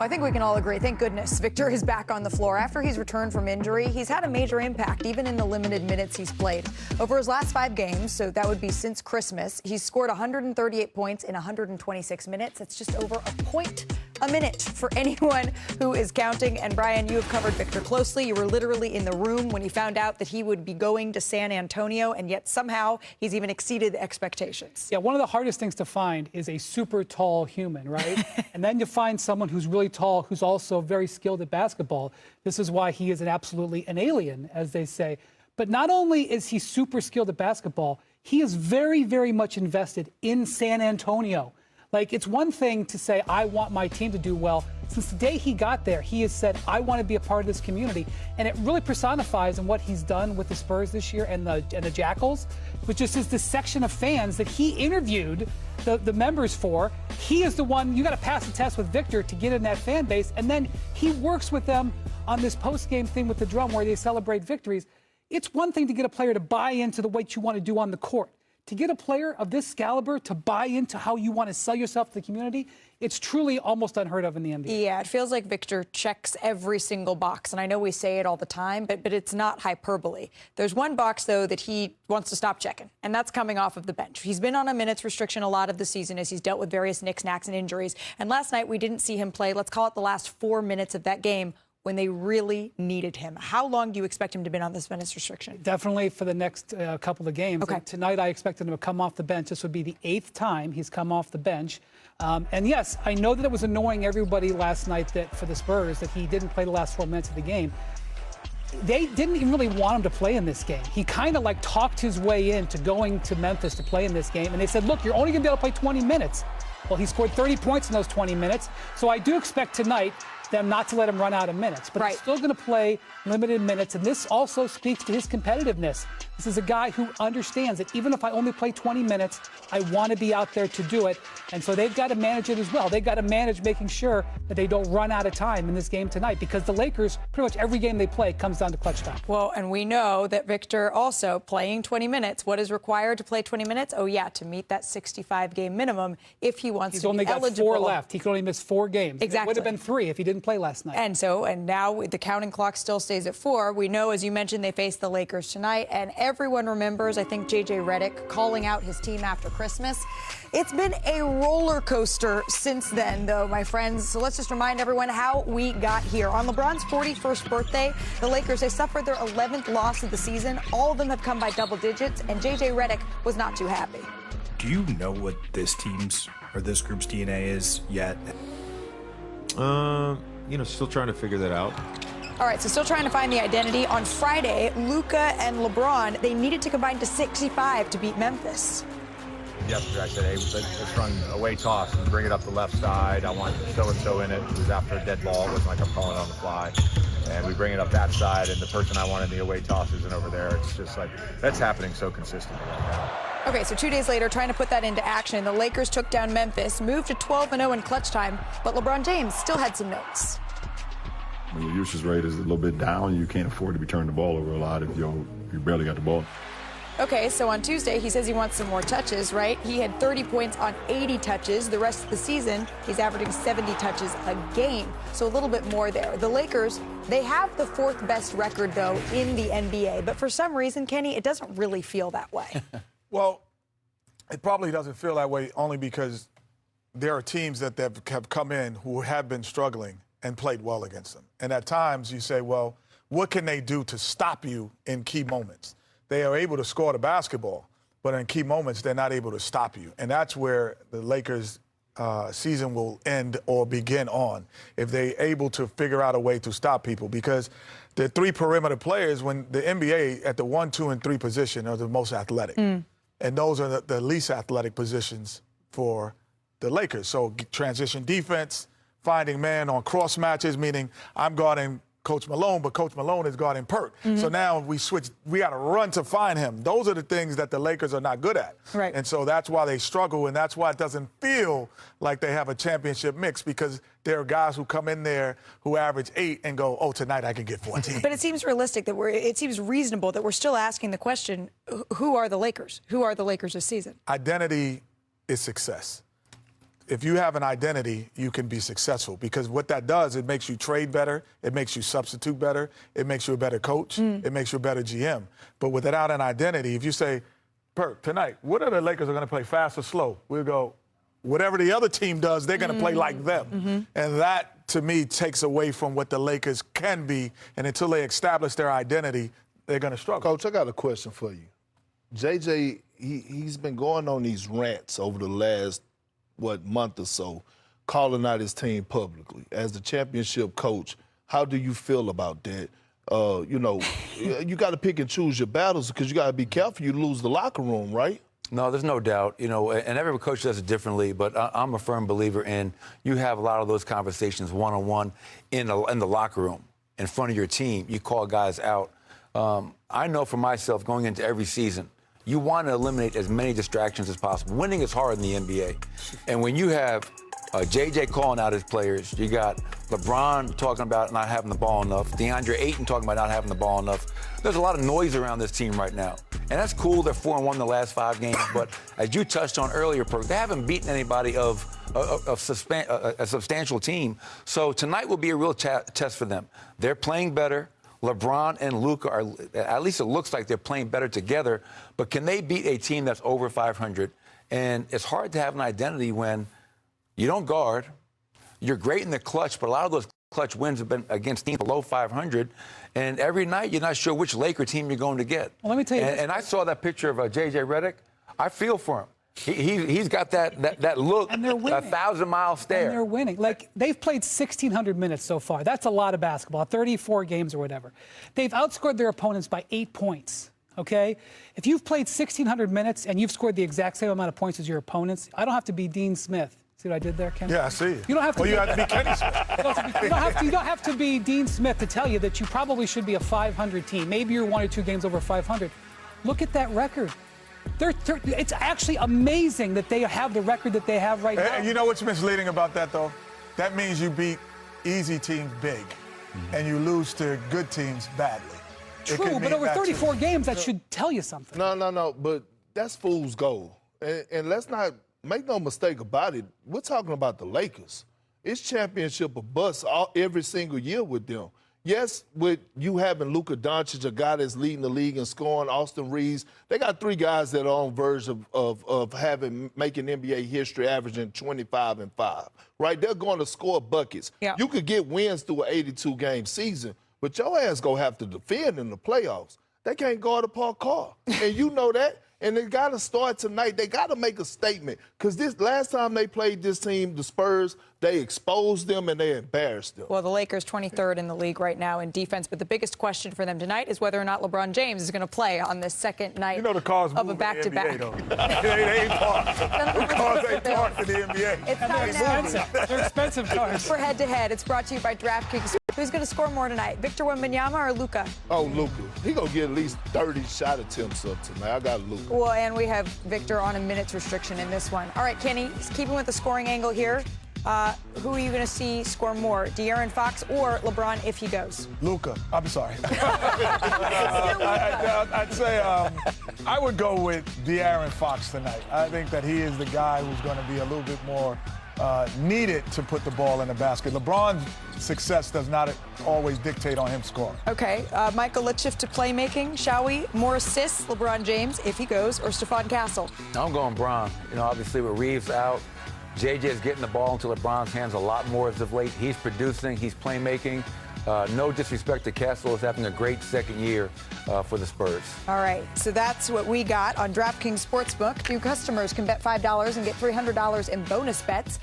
I think we can all agree. Thank goodness Victor is back on the floor. After he's returned from injury, he's had a major impact, even in the limited minutes he's played. Over his last 5 games, so that would be since Christmas, he's scored 138 points in 126 minutes. That's just over a point a minute for anyone who is counting. And Brian, you have covered Victor closely. You were literally in the room when he found out that he would be going to San Antonio, and yet somehow he's even exceeded expectations. Yeah, one of the hardest things to find is a super tall human, right? And then you find someone who's really tall, who's also very skilled at basketball. This is why he is absolutely an alien, as they say. But not only is he super skilled at basketball, he is very, very much invested in San Antonio. Like, it's one thing to say, I want my team to do well. Since the day he got there, he has said, I want to be a part of this community. And it really personifies in what he's done with the Spurs this year and the Jackals, which just is this section of fans that he interviewed the members for. He is the one, you got to pass the test with Victor to get in that fan base. And then he works with them on this post-game thing with the drum where they celebrate victories. It's one thing to get a player to buy into what you want to do on the court. To get a player of this caliber to buy into how you want to sell yourself to the community, it's truly almost unheard of in the NBA. Yeah, it feels like Victor checks every single box. And I know we say it all the time, but it's not hyperbole. There's one box, though, that he wants to stop checking, and that's coming off of the bench. He's been on a minutes restriction a lot of the season as he's dealt with various knicks-knacks and injuries. And last night we didn't see him play, let's call it the last 4 minutes of that game, when they really needed him. How long do you expect him to be on this minutes restriction? Definitely for the next couple of games. Okay. Like tonight, I expected him to come off the bench. This would be the 8th time he's come off the bench. And yes, I know that it was annoying everybody last night that for the Spurs that he didn't play the last 4 minutes of the game. They didn't even really want him to play in this game. He kind of like talked his way into going to Memphis to play in this game. And they said, look, you're only going to be able to play 20 minutes. Well, he scored 30 points in those 20 minutes. So I do expect tonight them not to let him run out of minutes. But he's still going to play limited minutes. And this also speaks to his competitiveness. This is a guy who understands that even if I only play 20 minutes, I want to be out there to do it. And so they've got to manage it as well. They've got to manage making sure that they don't run out of time in this game tonight, because the Lakers, pretty much every game they play comes down to clutch time. Well, and we know that Victor also playing 20 minutes. What is required to play 20 minutes? Oh, yeah, to meet that 65-game minimum if he wants to be eligible. He's only got 4 left. He could only miss 4 games. Exactly. It would have been 3 if he didn't play last night. And now the counting clock still stays at 4. We know, as you mentioned, they face the Lakers tonight, and everyone remembers, I think, Redick calling out his team after Christmas. It's been a roller coaster since then, though, my friends. So let's just remind everyone how we got here. On LeBron's 41st birthday, the Lakers, they suffered their 11th loss of the season. All of them have come by double digits, and Redick was not too happy. Do you know what this team's or this group's DNA is yet? Still trying to figure that out. All right, so still trying to find the identity. On Friday, Luka and LeBron, they needed to combine to 65 to beat Memphis. Yesterday I said, hey, let's run away toss and bring it up the left side. I want so-and-so in it. It was after a dead ball. It wasn't like I'm calling it on the fly. And we bring it up that side, and the person I wanted in the away toss isn't over there. It's just like, that's happening so consistently right now. Okay, so 2 days later, trying to put that into action, the Lakers took down Memphis, moved to 12-0 in clutch time, but LeBron James still had some notes. When your usage rate is a little bit down, you can't afford to be turning the ball over a lot if you barely got the ball. Okay, so on Tuesday, he says he wants some more touches, right? He had 30 points on 80 touches. The rest of the season, he's averaging 70 touches a game, so a little bit more there. The Lakers, they have the 4th best record, though, in the NBA. But for some reason, Kenny, it doesn't really feel that way. Well, it probably doesn't feel that way only because there are teams that have come in who have been struggling and played well against them. And at times you say, well, what can they do to stop you in key moments? They are able to score the basketball, but in key moments, they're not able to stop you. And that's where the Lakers' season will end or begin on, if they're able to figure out a way to stop people. Because the 3 perimeter players, when the NBA at the 1, 2, and 3 position are the most athletic. And those are the least athletic positions for the Lakers. So transition defense, finding man on cross matches, meaning I'm guarding Coach Malone, but Coach Malone is guarding Perk. So now we got to run to find him. Those are the things that the Lakers are not good at. Right. And so that's why they struggle, and that's why it doesn't feel like they have a championship mix, because there are guys who come in there who average 8 and go, oh, tonight I can get 14. But it seems realistic that it seems reasonable that we're still asking the question, who are the Lakers? Who are the Lakers this season? Identity is success. if you have an identity, you can be successful, because what that does, it makes you trade better, it makes you substitute better, it makes you a better coach, it makes you a better GM. But without an identity, if you say, Perk, tonight, what are the Lakers are going to play, fast or slow? We'll go, whatever the other team does, they're going to play like them. And that, to me, takes away from what the Lakers can be. And until they establish their identity, they're going to struggle. Coach, I got a question for you. JJ, he's been going on these rants over the last, month or so, calling out his team publicly. As the championship coach, how do you feel about that? You got to pick and choose your battles, because you got to be careful you lose the locker room, right? No, there's no doubt, and every coach does it differently, but I'm a firm believer in you have a lot of those conversations one-on-one in the locker room, in front of your team. You call guys out. I know for myself, going into every season, you want to eliminate as many distractions as possible. Winning is hard in the NBA. And when you have JJ calling out his players, you got LeBron talking about not having the ball enough, DeAndre Ayton talking about not having the ball enough. There's a lot of noise around this team right now. And that's cool. They're 4-1 the last 5 games. But as you touched on earlier, Perk, they haven't beaten anybody of a substantial team. So tonight will be a real test for them. They're playing better. LeBron and Luka are, at least it looks like they're playing better together. But can they beat a team that's over 500? And it's hard to have an identity when you don't guard. You're great in the clutch, but a lot of those clutch wins have been against teams below 500. And every night you're not sure which Laker team you're going to get. Well, let me tell you. And I saw that picture of J.J. Redick. I feel for him. He's got that look, and they're winning. 1,000-mile stare. And they're winning. Like, they've played 1,600 minutes so far. That's a lot of basketball, 34 games or whatever. They've outscored their opponents by 8 points, okay? If you've played 1,600 minutes and you've scored the exact same amount of points as your opponents, I don't have to be Dean Smith. See what I did there, Ken? Yeah, I see. You don't have to. Well, you have to be Kenny Smith. You don't have to be Dean Smith to tell you that you probably should be a 500 team. Maybe you're 1 or 2 games over 500. Look at that record. It's actually amazing that they have the record that they have right now. And you know what's misleading about that, though? That means you beat easy teams big, and you lose to good teams badly. True, but over 34 games, that should tell you something. No, but that's fool's gold. And let's not make no mistake about it. We're talking about the Lakers. It's championship or bust every single year with them. Yes, with you having Luka Doncic, a guy that's leading the league in scoring, Austin Reeves, they got 3 guys that are on verge of making NBA history, averaging 25 and 5. Right? They're going to score buckets. Yeah. You could get wins through an 82-game season, but your ass gonna have to defend in the playoffs. They can't guard a Park Car, and you know that. And they got to start tonight. They got to make a statement, because this last time they played this team, the Spurs, they exposed them and they embarrassed them. Well, the Lakers 23rd in the league right now in defense, but the biggest question for them tonight is whether or not LeBron James is going to play on this second night the cars of a back-to-back. They ain't parked. The cars ain't parked in the NBA. It's time now. They're expensive cars. For head-to-head, it's brought to you by DraftKings. Who's going to score more tonight, Victor Wembanyama or Luka? Oh, Luka. He going to get at least 30 shot attempts up tonight. I got Luka. Well, and we have Victor on a minutes restriction in this one. All right, Kenny, keeping with the scoring angle here, who are you going to see score more, De'Aaron Fox or LeBron if he goes? Luka. I'm sorry. I'd say I would go with De'Aaron Fox tonight. I think that he is the guy who's going to be a little bit more needed to put the ball in the basket. LeBron's success does not always dictate on him scoring. Okay, Michael, let's shift to playmaking, shall we? More assists, LeBron James, if he goes, or Stephon Castle? I'm going Bron. Obviously with Reeves out, JJ is getting the ball into LeBron's hands a lot more as of late. He's producing, he's playmaking. No disrespect to Castle, is having a great second year for the Spurs. All right, so that's what we got on DraftKings Sportsbook. New customers can bet $5 and get $300 in bonus bets.